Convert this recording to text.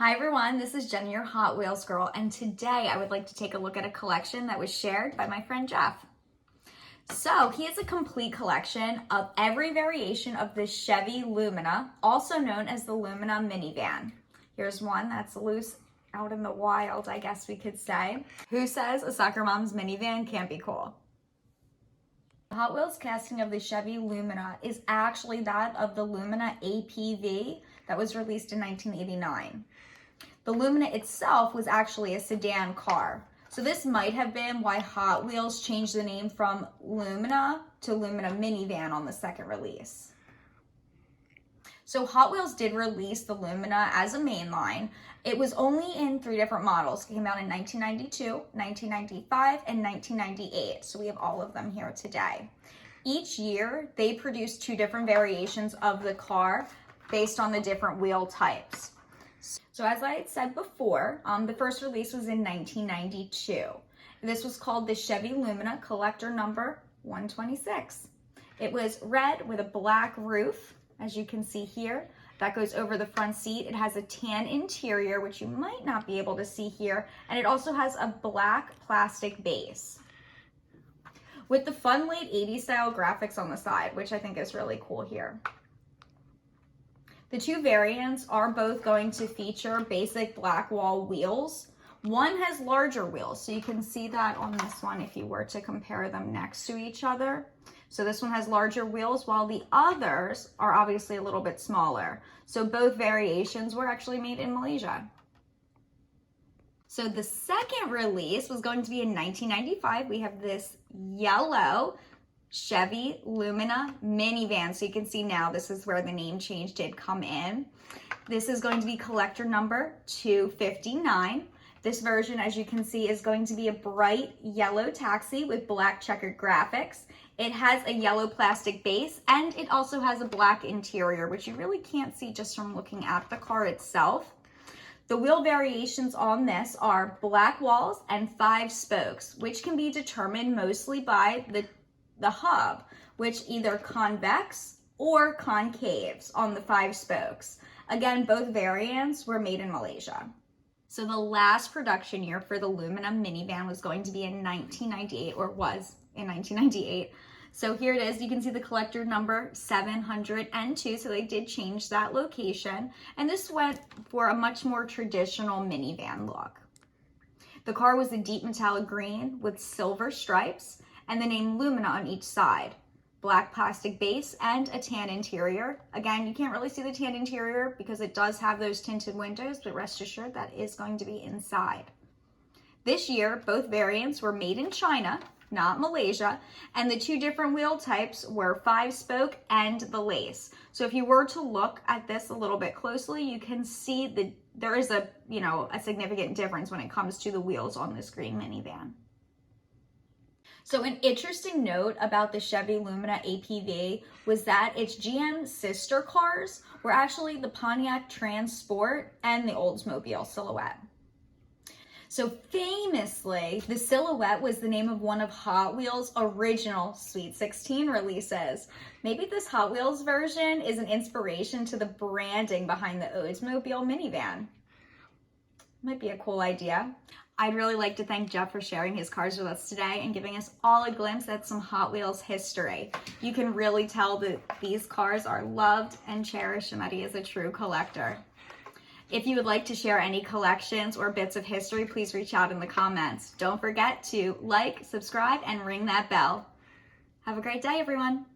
Hi everyone, this is Jenny, your Hot Wheels girl, and today I would like to take a look at a collection that was shared by my friend Jeff. So he has a complete collection of every variation of the Chevy Lumina, also known as the Lumina Minivan. Here's one that's loose out in the wild, I guess we could say. Who says a soccer mom's minivan can't be cool? The Hot Wheels casting of the Chevy Lumina is actually that of the Lumina APV that was released in 1989. The Lumina itself was actually a sedan car. So this might have been why Hot Wheels changed the name from Lumina to Lumina Minivan on the second release. So Hot Wheels did release the Lumina as a mainline. It was only in 3 different models. It came out in 1992, 1995, and 1998. So we have all of them here today. Each year, they produced 2 different variations of the car based on the different wheel types. So as I had said before, the first release was in 1992. This was called the Chevy Lumina Collector Number 126. It was red with a black roof, as you can see here. That goes over the front seat. It has a tan interior, which you might not be able to see here, and it also has a black plastic base with the fun late 80s style graphics on the side, which I think is really cool here. The 2 variants are both going to feature basic black wall wheels. One has larger wheels, so you can see that on this one if you were to compare them next to each other. So this one has larger wheels while the others are obviously a little bit smaller. So both variations were actually made in Malaysia. So the second release was going to be in 1995. We have this yellow Chevy Lumina Minivan. So you can see now this is where the name change did come in. This is going to be collector number 259. This version, as you can see, is going to be a bright yellow taxi with black checkered graphics. It has a yellow plastic base and it also has a black interior, which you really can't see just from looking at the car itself. The wheel variations on this are black walls and 5 spokes, which can be determined mostly by the hub, which either convex or concaves on the 5 spokes. Again, both variants were made in Malaysia. So the last production year for the Lumina Minivan was going to be in 1998, or was in 1998. So here it is. You can see the collector number 702. So they did change that location. And this went for a much more traditional minivan look. The car was a deep metallic green with silver stripes and the name Lumina on each side. Black plastic base and a tan interior. Again, you can't really see the tan interior because it does have those tinted windows, but rest assured that is going to be inside. This year, both variants were made in China, not Malaysia, and the 2 different wheel types were 5 spoke and the lace. So if you were to look at this a little bit closely, you can see that there is a significant difference when it comes to the wheels on this green minivan. So an interesting note about the Chevy Lumina APV was that its GM sister cars were actually the Pontiac Transport and the Oldsmobile Silhouette. So famously, the Silhouette was the name of one of Hot Wheels' original Sweet 16 releases. Maybe this Hot Wheels version is an inspiration to the branding behind the Oldsmobile minivan. Might be a cool idea. I'd really like to thank Jeff for sharing his cars with us today and giving us all a glimpse at some Hot Wheels history. You can really tell that these cars are loved and cherished and that he is a true collector. If you would like to share any collections or bits of history, please reach out in the comments. Don't forget to like, subscribe, and ring that bell. Have a great day, everyone.